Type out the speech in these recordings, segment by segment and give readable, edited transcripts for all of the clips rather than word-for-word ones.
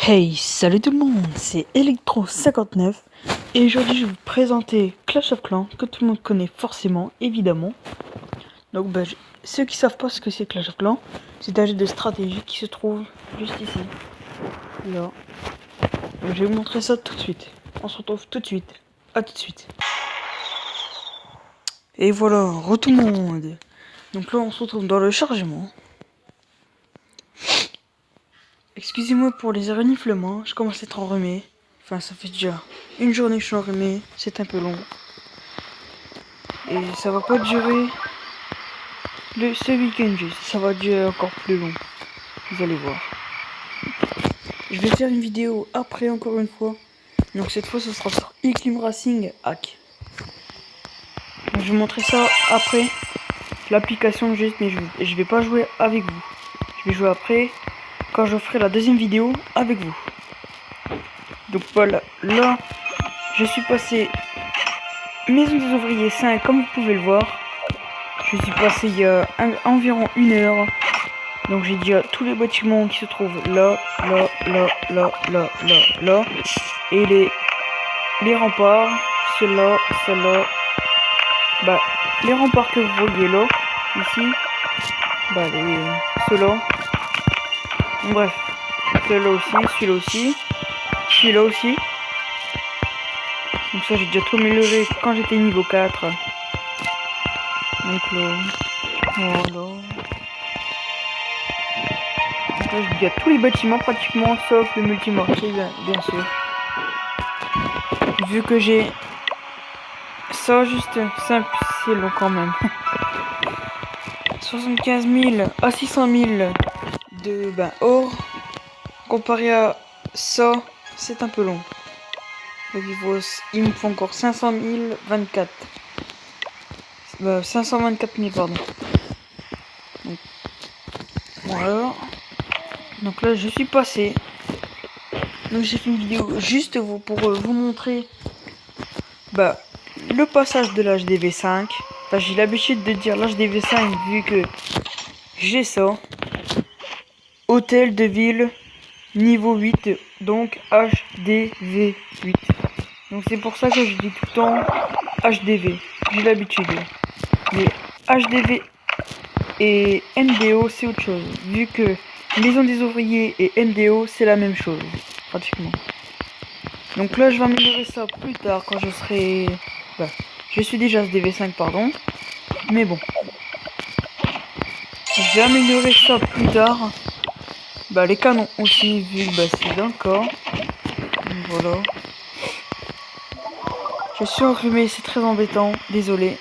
Hey, salut tout le monde, c'est Electro59 et aujourd'hui je vais vous présenter Clash of Clans que tout le monde connaît forcément, évidemment. Donc ceux qui savent pas ce que c'est Clash of Clans, c'est un jeu de stratégie qui se trouve juste ici. Là. Donc, je vais vous montrer ça tout de suite. On se retrouve tout de suite. À tout de suite. Et voilà, tout le monde. Donc là on se retrouve dans le chargement. Excusez-moi pour les reniflements, je commence à être enrhumé. Enfin, ça fait déjà une journée que je suis enrhumé, c'est un peu long. Et ça va pas durer ce week-end juste, ça va durer encore plus long. Vous allez voir. Je vais faire une vidéo après encore une fois. Donc cette fois ce sera sur Eclim Racing Hack. Donc, je vais vous montrer ça après. L'application juste, mais je vais pas jouer avec vous. Je vais jouer après, quand je ferai la deuxième vidéo avec vous. Donc voilà, là, je suis passé Maison des Ouvriers 5, comme vous pouvez le voir. Je suis passé il y a environ 1 heure. Donc j'ai dit à tous les bâtiments qui se trouvent là, là. Et les remparts, ceux-là. Bah, les remparts que vous voyez là, ici. Bah, ceux-là. Bref, celui-là aussi, celui-là aussi. Celui-là aussi. Donc ça j'ai déjà tout amélioré quand j'étais niveau 4. Donc là, voilà. Donc là j'ai déjà tous les bâtiments pratiquement, sauf le multimarché bien sûr. Vu que j'ai ça juste simple, c'est long quand même. 75 000 à 600 000 de or. Comparé à ça, c'est un peu long. Donc il me faut encore 500 024. 524 000 pardon. Donc, voilà. Donc là je suis passé. Donc j'ai fait une vidéo juste pour vous montrer le passage de l'HDV5. Enfin j'ai l'habitude de dire l'HDV5 vu que j'ai ça. Hôtel de ville niveau 8, donc HDV8. Donc c'est pour ça que je dis tout le temps HDV. J'ai l'habitude. Mais HDV et MDO c'est autre chose. Vu que Maison des Ouvriers et MDO c'est la même chose. Pratiquement. Donc là je vais améliorer ça plus tard quand je serai... je suis déjà HDV5 pardon. Mais bon. Je vais améliorer ça plus tard. Les canons aussi, vu que c'est d'un corps. Voilà. Je suis enrhumé, c'est très embêtant. Désolé.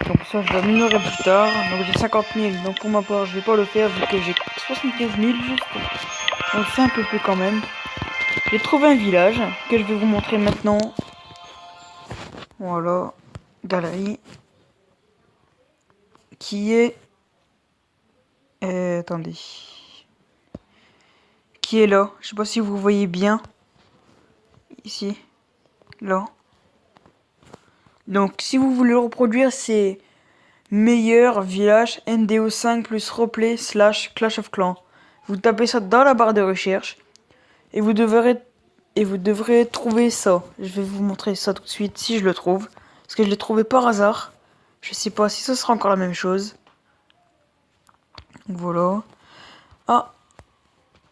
Donc ça, je vais améliorer plus tard. Donc j'ai 50 000. Donc pour ma part, je vais pas le faire vu que j'ai 75 000 juste. Donc c'est un peu peu quand même. J'ai trouvé un village que je vais vous montrer maintenant. Voilà. Galerie. Qui est... attendez. Qui est là. Je sais pas si vous voyez bien. Ici. Là. Donc si vous voulez le reproduire, c'est meilleur village NDO5 plus replay / Clash of Clans. Vous tapez ça dans la barre de recherche et vous devrez trouver ça. Je vais vous montrer ça tout de suite si je le trouve. Parce que je l'ai trouvé par hasard. Je sais pas si ce sera encore la même chose. Donc voilà. Ah,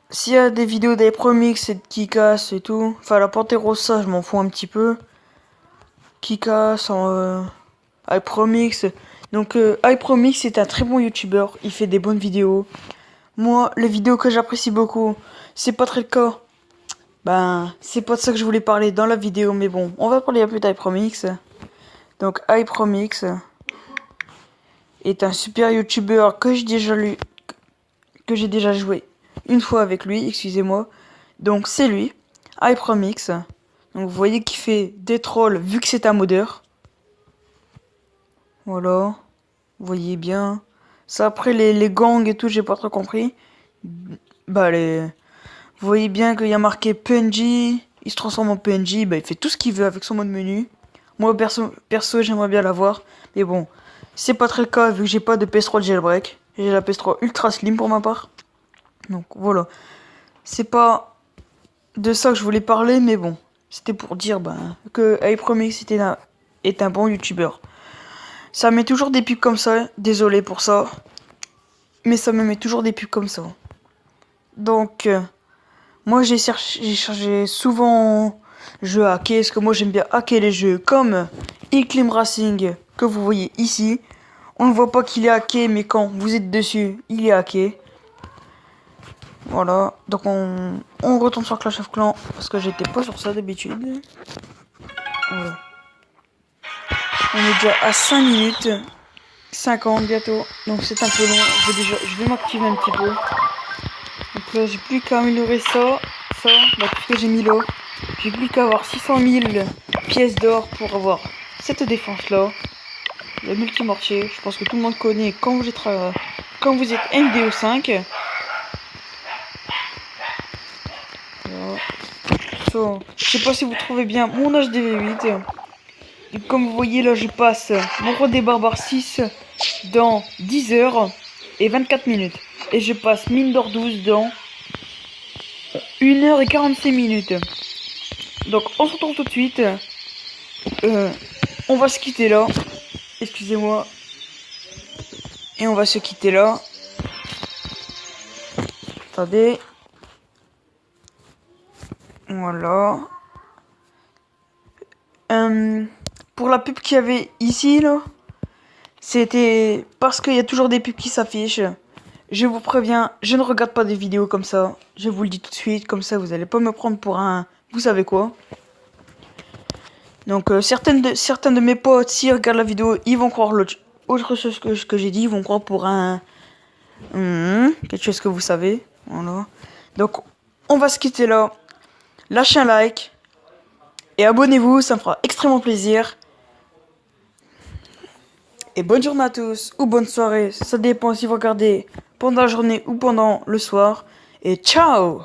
s'il y a des vidéos d'Hypromix et de Kikas et tout. Enfin la Panterosa je m'en fous un petit peu. Kikas en Hypromix. Donc Hypromix est un très bon youtubeur. Il fait des bonnes vidéos. Moi, les vidéos que j'apprécie beaucoup, c'est pas très le cas. C'est pas de ça que je voulais parler dans la vidéo, mais bon, on va parler un peu d'Hypromix. Donc Hypromix est un super youtubeur que j'ai déjà joué une fois avec lui, excusez-moi. Donc c'est lui, Hypromix. Donc vous voyez qu'il fait des trolls vu que c'est un modeur. Voilà, vous voyez bien. Ça après les gangs et tout, j'ai pas trop compris. Vous voyez bien qu'il y a marqué PNJ, il se transforme en PNJ, il fait tout ce qu'il veut avec son mode menu. Moi perso j'aimerais bien l'avoir, mais bon, c'est pas très le cas vu que j'ai pas de PS3 jailbreak. J'ai la PS3 ultra slim pour ma part. Donc voilà. C'est pas de ça que je voulais parler, mais bon. C'était pour dire que iPromix est un bon youtubeur. Ça met toujours des pubs comme ça. Désolé pour ça. Mais ça me met toujours des pubs comme ça. Donc, moi j'ai cherché souvent jeux à hacker. Parce que moi j'aime bien hacker les jeux comme Eclim Racing que vous voyez ici. On ne voit pas qu'il est hacké, mais quand vous êtes dessus, il est hacké. Voilà, donc on retourne sur Clash of Clans parce que j'étais pas sur ça d'habitude. Voilà. On est déjà à 5 minutes 50 bientôt, donc c'est un peu long. Je vais m'activer un petit peu. Donc là, j'ai plus qu'à améliorer ça, tout ce que j'ai mis là. J'ai plus qu'à avoir 600 000 pièces d'or pour avoir cette défense là. Le multimortier, je pense que tout le monde connaît quand vous êtes MDO5. Voilà. So, je sais pas si vous trouvez bien mon HDV8. Et comme vous voyez là, je passe mon roi des barbares 6 dans 10 heures et 24 minutes. Et je passe mine d'or 12 dans 1 heure et 46 minutes. Donc on se retrouve tout de suite. On va se quitter là. Excusez-moi. Et on va se quitter là. Attendez. Voilà. Pour la pub qu'il y avait ici là, c'était parce qu'il y a toujours des pubs qui s'affichent. Je vous préviens, je ne regarde pas des vidéos comme ça. Je vous le dis tout de suite, comme ça vous allez pas me prendre pour un... Vous savez quoi. Donc certains de mes potes, s'ils regardent la vidéo, ils vont croire autre chose que j'ai dit. Ils vont croire pour un... quelque chose que vous savez. Voilà. Donc on va se quitter là. Lâchez un like. Et abonnez-vous, ça me fera extrêmement plaisir. Et bonne journée à tous, ou bonne soirée, ça dépend si vous regardez pendant la journée ou pendant le soir. Et ciao!